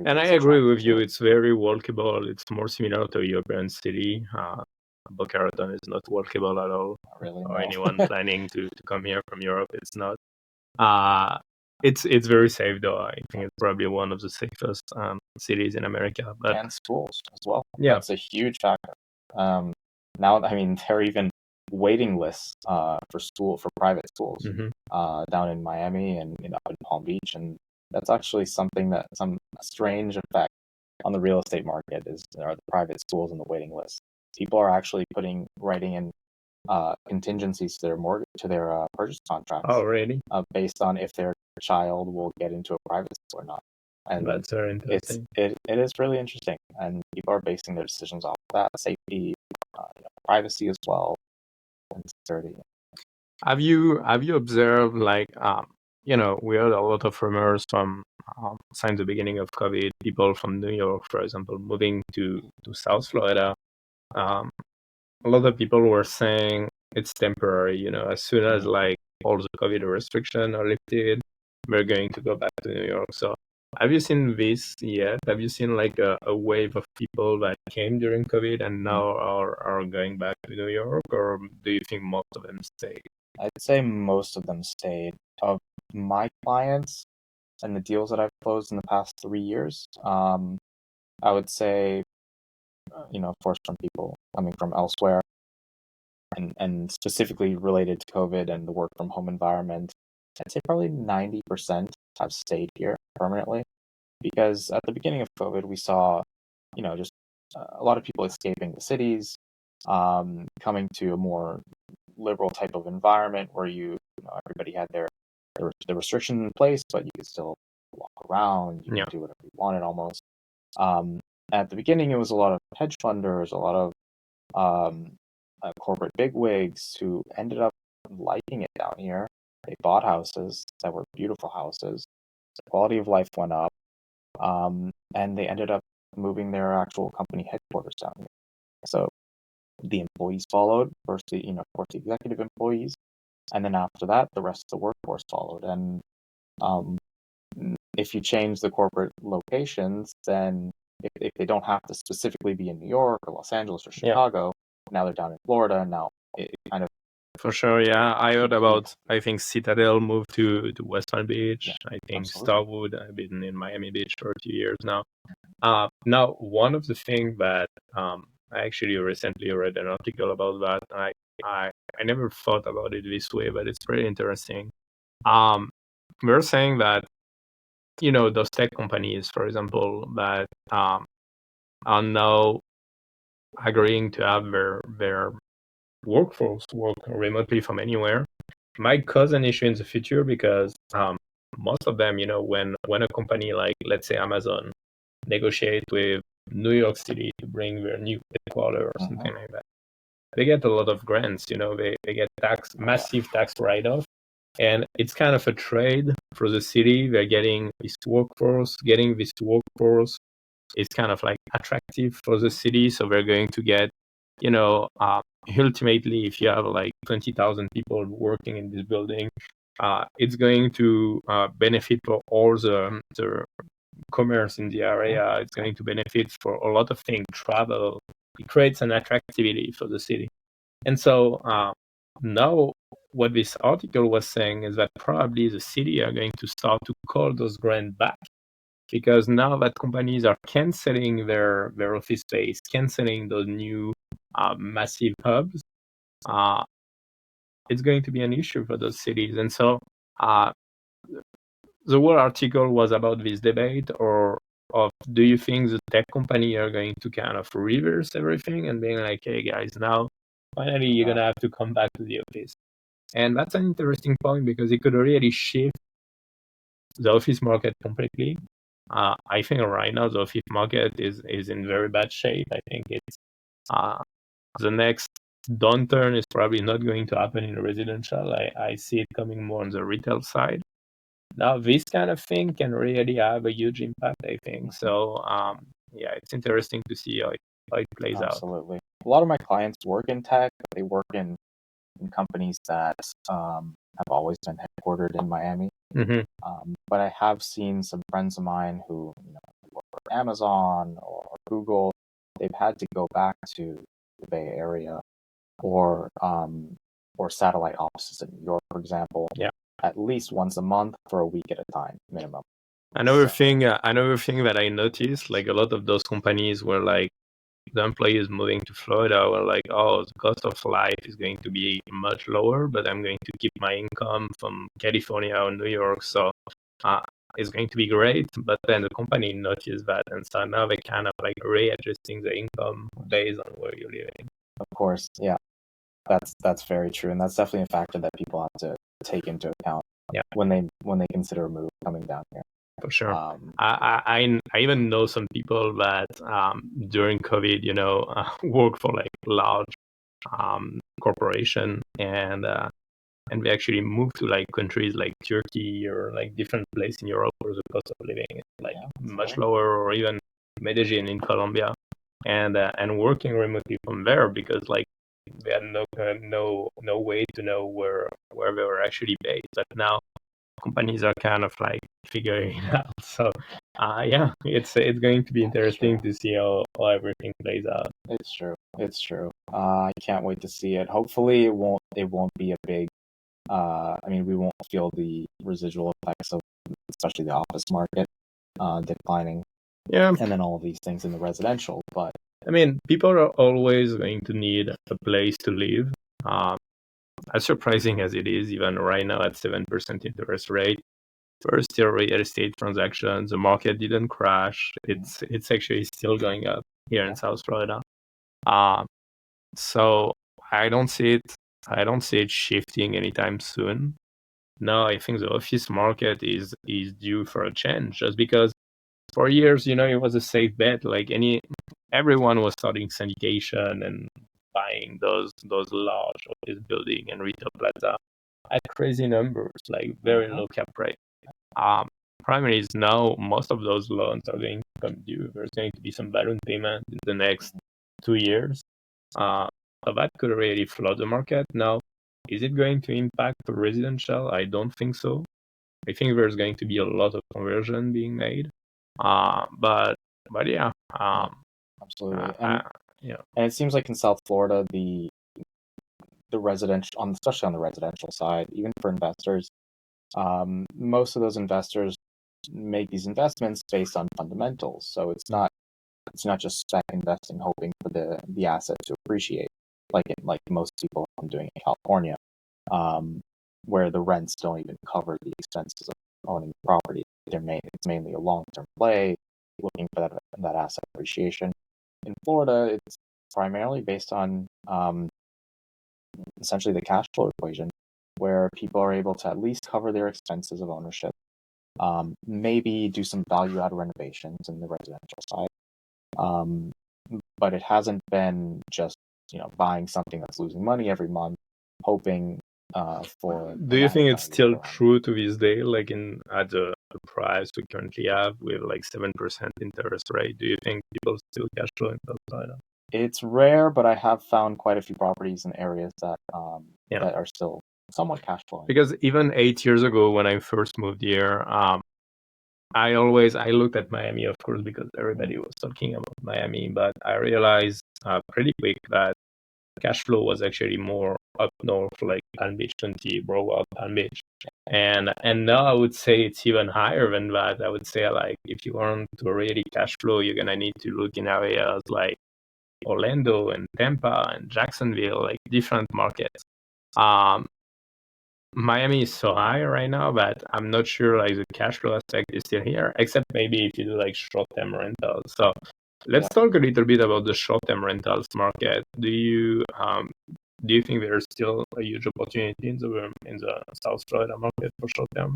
I agree with you. It's very walkable. It's more similar to a European city. Boca Raton is not walkable at all. Not really, Or no. anyone planning to come here from Europe, it's not. It's very safe though. I think it's probably one of the safest cities in America. But And schools as well. Yeah. That's a huge factor. Now, I mean, there are even waiting lists for private schools down in Miami and up in Palm Beach, and that's actually something that some strange effect on the real estate market are the private schools in the waiting list. People are actually writing in contingencies to their purchase contracts. Oh, really? Based on if their child will get into a private school or not. And that's very interesting. It is really interesting, and people are basing their decisions off of that safety, privacy as well, and security. Have you observed, like, we heard a lot of rumors from since the beginning of COVID, people from New York, for example, moving to South Florida. A lot of people were saying it's temporary. As soon as like all the COVID restrictions are lifted, we're going to go back to New York. So have you seen this yet? Have you seen like a wave of people that came during COVID and now are going back to New York, or do you think most of them stayed? I'd say most of them stayed. Of my clients and the deals that I've closed in the past 3 years, I would say, of course, from people coming from elsewhere, and specifically related to COVID and the work from home environment, I'd say probably 90% have stayed here permanently. Because at the beginning of COVID, we saw, just a lot of people escaping the cities, coming to a more liberal type of environment where everybody had the restriction in place, but you could still walk around, you could do whatever you wanted almost. At the beginning, it was a lot of hedge funders, a lot of corporate bigwigs who ended up liking it down here. They bought houses that were beautiful houses. The quality of life went up, and they ended up moving their actual company headquarters down here. So the employees followed, first of course, the executive employees, and then after that, the rest of the workforce followed. And if you change the corporate locations, then if they don't have to specifically be in New York or Los Angeles or Chicago, now they're down in Florida. Now it kind of For sure, yeah. I heard about, I think Citadel moved to West Palm Beach. Yeah, I think absolutely. Starwood, I've been in Miami Beach for a few years now. Now, one of the things that I actually recently read an article about that. I never thought about it this way, but it's pretty interesting. We're saying that, those tech companies, for example, that are now agreeing to have their workforce work remotely from anywhere might cause an issue in the future because most of them, when a company like, let's say, Amazon negotiate with New York City to bring their new headquarters or something like that, they get a lot of grants. They get massive tax write-off, and it's kind of a trade for the city. They're getting this workforce. Getting this workforce is kind of like attractive for the city, so they're going to get, ultimately, if you have like 20,000 people working in this building, it's going to benefit for all the commerce in the area. It's going to benefit for a lot of things, travel. It creates an attractivity for the city. And so now what this article was saying is that probably the city are going to start to call those grants back, because now that companies are canceling their office space, canceling those new massive hubs, it's going to be an issue for those cities. And so the whole article was about this debate of do you think the tech company are going to kind of reverse everything and being like, hey guys, now finally you're going to have to come back to the office. And that's an interesting point because it could really shift the office market completely. I think right now the office market is in very bad shape. I think it's the next downturn is probably not going to happen in residential. I see it coming more on the retail side. Now, this kind of thing can really have a huge impact, I think. So, it's interesting to see how it plays out. Absolutely. A lot of my clients work in tech. They work in companies that have always been headquartered in Miami. But I have seen some friends of mine who work for Amazon or Google. They've had to go back to the Bay Area or satellite offices in New York, for example. Yeah. At least once a month for a week at a time, minimum. Another thing that I noticed, like a lot of those companies were like, the employees moving to Florida were like, oh, the cost of life is going to be much lower, but I'm going to keep my income from California or New York. So it's going to be great. But then the company noticed that. And so now they're kind of like readjusting the income based on where you're living. Of course, yeah. That's very true. And that's definitely a factor that people have to take into account when they consider a move coming down here. For sure. I even know some people that during COVID, work for like large corporation and they actually moved to like countries like Turkey or like different places in Europe where the cost of living is like much lower, or even Medellin in Colombia, and working remotely from there because like they had no way to know where they were actually based. But now companies are kind of like figuring it out. So it's going to be interesting to see how everything plays out. It's true. I can't wait to see it. Hopefully it won't be a big we won't feel the residual effects of especially the office market declining. Yeah. And then all of these things in the residential. But I mean, people are always going to need a place to live. As surprising as it is, even right now at 7% interest rate, for still real estate transactions, the market didn't crash. It's actually still going up here in South Florida. So I don't see it shifting anytime soon. No, I think the office market is due for a change, just because for years, it was a safe bet. Like everyone was starting syndication and buying those large office building and retail plaza at crazy numbers, like very low cap rate. Problem is now most of those loans are going to come due. There's going to be some balloon payment in the next 2 years. So that could really flood the market. Now, is it going to impact the residential? I don't think so. I think there's going to be a lot of conversion being made. But yeah. Absolutely. And it seems like in South Florida, the residential, especially on the residential side, even for investors, most of those investors make these investments based on fundamentals. So it's not just spec investing hoping for the asset to appreciate, like most people are doing in California, where the rents don't even cover the expenses of owning the property. It's mainly a long-term play, looking for that asset appreciation. In Florida, it's primarily based on essentially the cash flow equation, where people are able to at least cover their expenses of ownership, maybe do some value-add renovations in the residential side. But it hasn't been just buying something that's losing money every month, hoping for. Do you think it's still true to this day, like at the price we currently have with like 7% interest rate? Do you think people still cash flow in South Florida? It's rare, but I have found quite a few properties in areas that that are still somewhat cash flowing. Because even 8 years ago, when I first moved here, I looked at Miami, of course, because everybody was talking about Miami, but I realized pretty quick that cash flow was actually more up north, like Palm Beach 20, Broward, Palm Beach. And now I would say it's even higher than that. I would say, like, if you want to really cash flow, you're gonna need to look in areas like Orlando and Tampa and Jacksonville, like different markets. Miami is so high right now, but I'm not sure like the cash flow aspect is still here, except maybe if you do like short-term rentals. So let's talk a little bit about the short-term rentals market. Do you think there's still a huge opportunity in the South Florida market for short-term?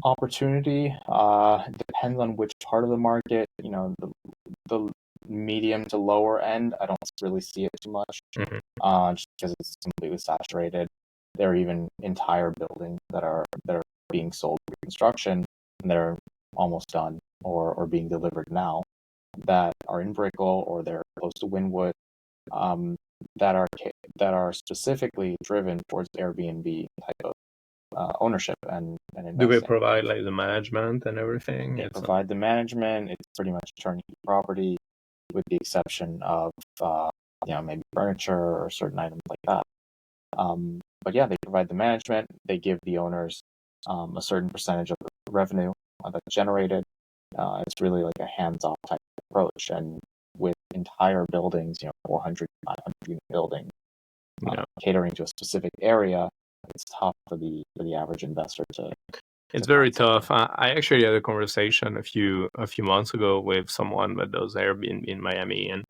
Opportunity depends on which part of the market. The medium to lower end, I don't really see it too much, just because it's completely saturated. There are even entire buildings that are being sold for construction, and they're almost done or being delivered now, that are in Brickell or they're close to Wynwood, that are specifically driven towards Airbnb type of ownership and investing. Do they provide like the management and everything? They provide the management. It's pretty much turnkey property, with the exception of maybe furniture or certain items like that. But yeah, they provide the management. They give the owners a certain percentage of the revenue that's generated. It's really like a hands-off type approach, and with entire buildings, 400, 500 unit buildings, catering to a specific area, it's tough for the average investor to. It's very tough. I actually had a conversation a few months ago with someone that does Airbnb in Miami, and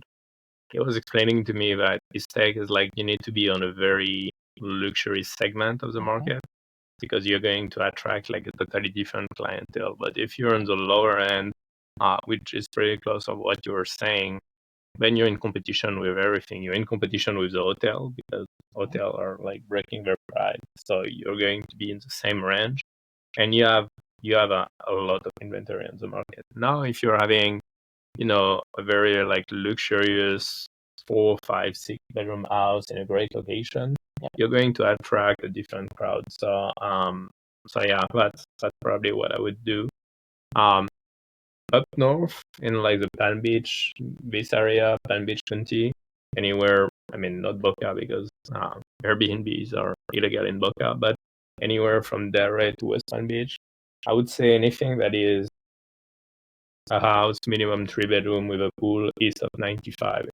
he was explaining to me that his take is like you need to be on a very luxury segment of the market because you're going to attract like a totally different clientele. But if you're on the lower end, which is pretty close of what you were saying, then you're in competition with everything. You're in competition with the hotel because hotels are like breaking their price. So you're going to be in the same range, and you have a lot of inventory on the market. Now, if you're having, a very like luxurious 4, 5, 6 bedroom house in a great location, you're going to attract a different crowd. So yeah, that's probably what I would do. Up north in like the Palm Beach, this area, Palm Beach 20, anywhere, I mean, not Boca because Airbnbs are illegal in Boca, but anywhere from Dorat to West Palm Beach, I would say anything that is a house, minimum 3-bedroom with a pool east of 95 is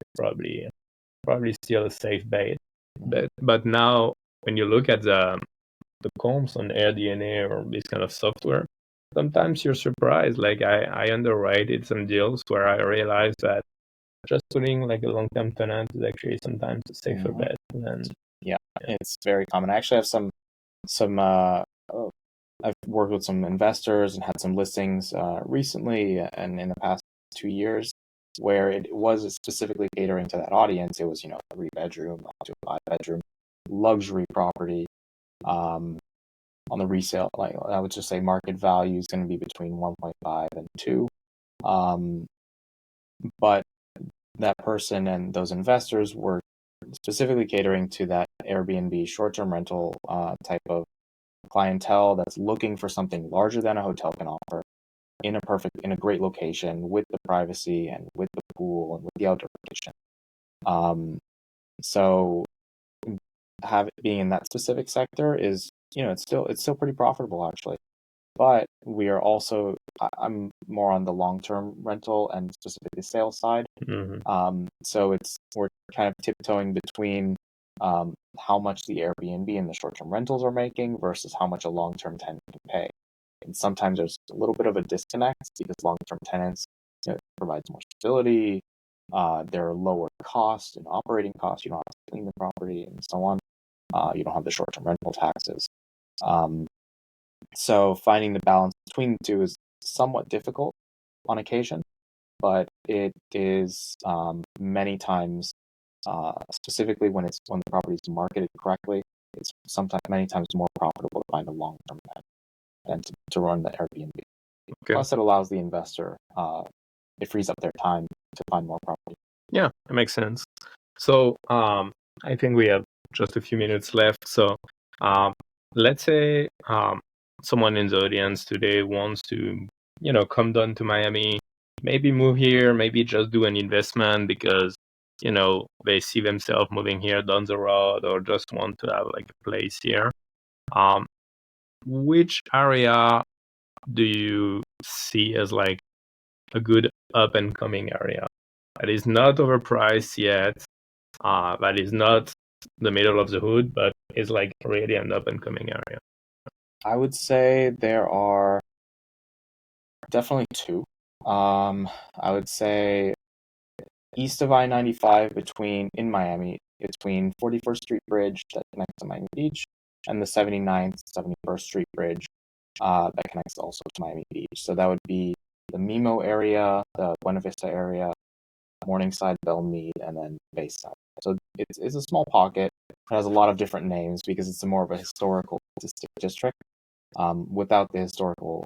probably still a safe bet. But now, when you look at the comps on AirDNA or this kind of software, sometimes you're surprised. Like I underwrote some deals where I realized that just putting like a long-term tenant is actually sometimes a safer bet. It's very common. I actually have some I've worked with some investors and had some listings recently and in the past 2 years where it was specifically catering to that audience. It was, 3-bedroom up to a 5-bedroom luxury property. On the resale, like I would just say market value is going to be between 1.5 and 2. But that person and those investors were specifically catering to that Airbnb short-term rental type of clientele that's looking for something larger than a hotel can offer in a great location with the privacy and with the pool and with the outdoor condition. So being in that specific sector is, it's still pretty profitable actually. But we are also, I'm more on the long-term rental and specifically sales side. So we're kind of tiptoeing between how much the Airbnb and the short-term rentals are making versus how much a long-term tenant can pay. And sometimes there's a little bit of a disconnect because long-term tenants provides more stability. They're lower cost and operating costs. You don't have to clean the property and so on. You don't have the short-term rental taxes. So finding the balance between the two is somewhat difficult on occasion, but it is many times, specifically when the property is marketed correctly, it's many times more profitable to find a long-term tenant than to run the Airbnb. Okay. Plus, it allows the investor, it frees up their time to find more property. Yeah, that makes sense. So I think we have just a few minutes left. So let's say someone in the audience today wants to, come down to Miami, maybe move here, maybe just do an investment because, they see themselves moving here down the road or just want to have like a place here. Which area do you see as like a good up and coming area that is not overpriced yet, that is not the middle of the hood, but is like really an up and coming area? I would say there are definitely two. I would say east of I-95 in Miami, between 41st Street Bridge that connects to Miami Beach and the 79th, 71st Street Bridge that connects also to Miami Beach. So that would be the Mimo area, the Buena Vista area, Morningside, Belmead, and then Bayside. So it's a small pocket. It has a lot of different names because it's more of a historical district without the historical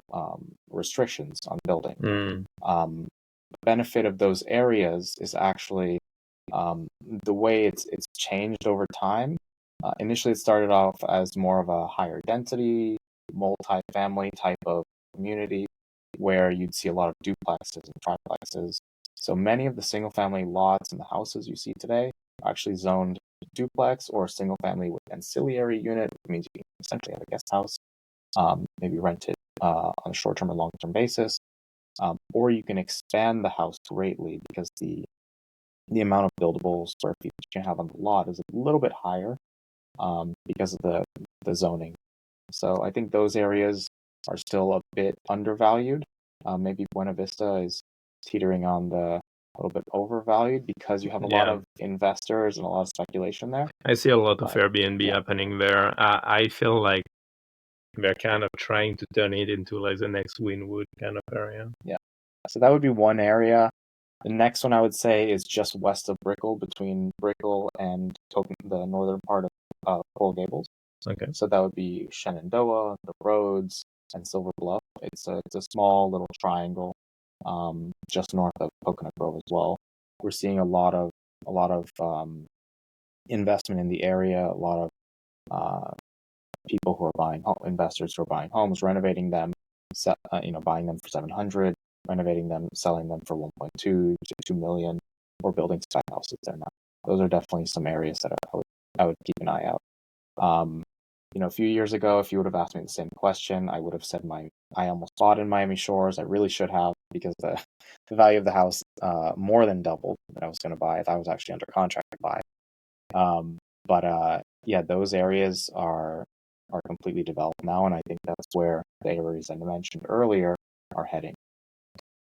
restrictions on building. Benefit of those areas is actually the way it's changed over time. Initially, it started off as more of a higher density, multi-family type of community where you'd see a lot of duplexes and triplexes. So many of the single-family lots and the houses you see today are actually zoned duplex or single-family with ancillary unit, which means you can essentially have a guest house, maybe rent it on a short-term or long-term basis. Or you can expand the house greatly because the amount of buildable square feet that you can have on the lot is a little bit higher because of the zoning. So I think those areas are still a bit undervalued. Maybe Buena Vista is teetering on a little bit overvalued because you have a lot of investors and a lot of speculation there. I see a lot of Airbnb happening there. I feel like they're kind of trying to turn it into like the next Wynwood kind of area. Yeah. So that would be one area. The next one I would say is just west of Brickell, between Brickell and the northern part of Coral Gables. Okay. So that would be Shenandoah, the Roads, and Silver Bluff. It's a small little triangle just north of Coconut Grove as well. We're seeing a lot of investment in the area, a lot of people who are buying investors who are buying homes, renovating them, buying them for $700, renovating them, selling them for 1.2 to 2 million, or building spec houses there now. Those are definitely some areas that I would keep an eye out. A few years ago, if you would have asked me the same question, I would have said I almost bought in Miami Shores. I really should have, because the value of the house more than doubled that I was going to buy if I was actually under contract to buy. Those areas are completely developed now, and I think that's where the areas I mentioned earlier are heading.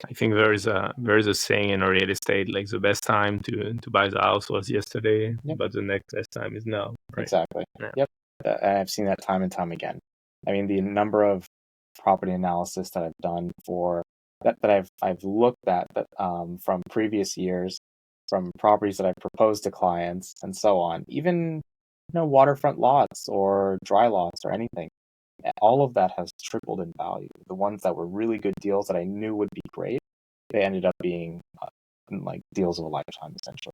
I think there is a saying in real estate, like the best time to buy the house was yesterday, but the next best time is now. Right? Exactly. Yeah. Yep. I've seen that time and time again. I mean, the number of property analysis that I've done for that I've looked at that from previous years, from properties that I've proposed to clients and so on, even waterfront lots or dry lots or anything. All of that has tripled in value. The ones that were really good deals that I knew would be great, they ended up being like deals of a lifetime, essentially.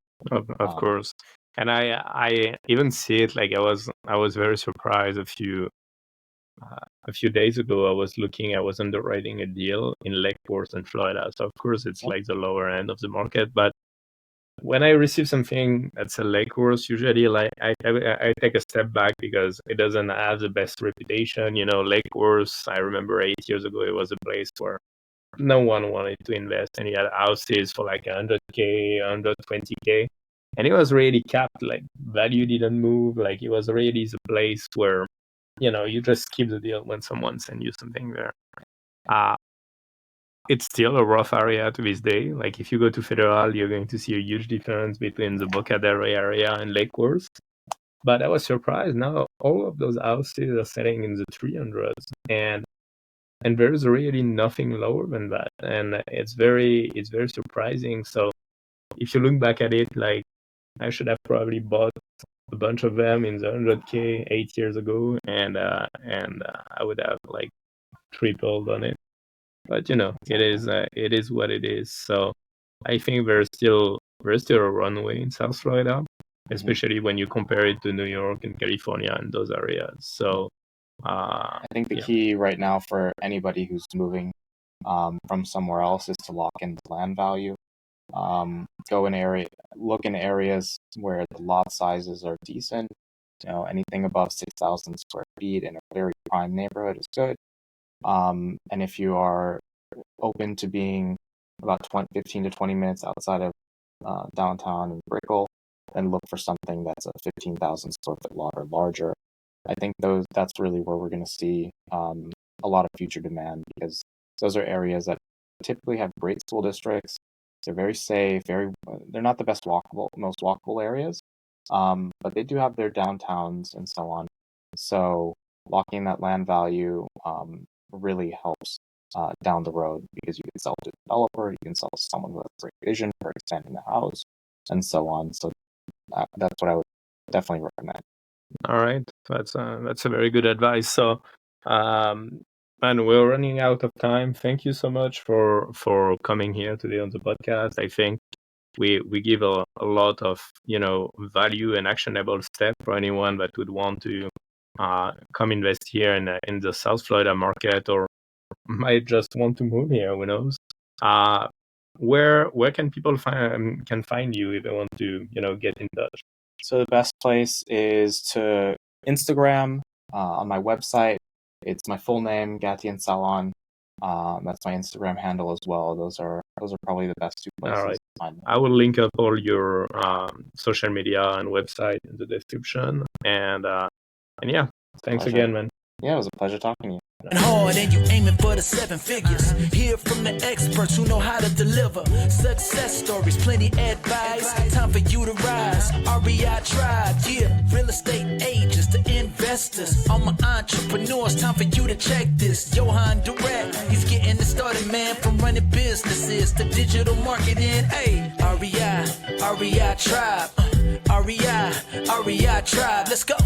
Of course. And I even see it, like I was very surprised a few days ago. I was underwriting a deal in Lake Worth in Florida. So of course it's like the lower end of the market, but when I receive something that's a Lake Worth, usually like I take a step back because it doesn't have the best reputation. Lake Worth, I remember 8 years ago, it was a place where no one wanted to invest, and you had houses for like 100K, 120K, and it was really capped. Like value didn't move. Like it was really the place where you just keep the deal when someone sends you something there. It's still a rough area to this day. Like if you go to Federal, you're going to see a huge difference between the Boca del Rey area and Lake Worth. But I was surprised. Now all of those houses are selling in the 300s, and there's really nothing lower than that. And it's very surprising. So if you look back at it, like I should have probably bought a bunch of them in the 100K 8 years ago, and I would have like tripled on it. But it is what it is. So I think there's still a runway in South Florida, especially when you compare it to New York and California and those areas. So I think the key right now for anybody who's moving from somewhere else is to lock in the land value. Look in areas where the lot sizes are decent. Anything above 6,000 square feet in a very prime neighborhood is good. And if you are open to being about 15 to 20 minutes outside of downtown and Brickell, then look for something that's a 15,000 square foot lot or larger. I think that's really where we're going to see a lot of future demand, because those are areas that typically have great school districts. They're very safe. They're not the most walkable areas, but they do have their downtowns and so on. So locking that land value really helps down the road, because you can sell to a developer, you can sell to someone who has great vision for expanding the house, and so on. So that's what I would definitely recommend. All right, that's a very good advice. So, and we're running out of time. Thank you so much for coming here today on the podcast. I think we give a lot of value and actionable step for anyone that would want to come invest here in the South Florida market, or might just want to move here. Who knows? Where can people find you if they want to get in touch? So the best place is to Instagram, on my website. It's my full name, Gatien Salaun. That's my Instagram handle as well. Those are probably the best two places. All right. To find me. I will link up all your social media and website in the description. And yeah, thanks again, man. Yeah, it was a pleasure talking to you. And hard, and you aiming for the 7 figures. Hear from the experts who know how to deliver success stories, plenty advice. Time for you to rise. REI Tribe, yeah. Real estate agents to investors. All my entrepreneurs, time for you to check this. Yoann, Dorat, he's getting it started, man. From running businesses to digital marketing. Hey, REI Tribe. REI Tribe. Let's go.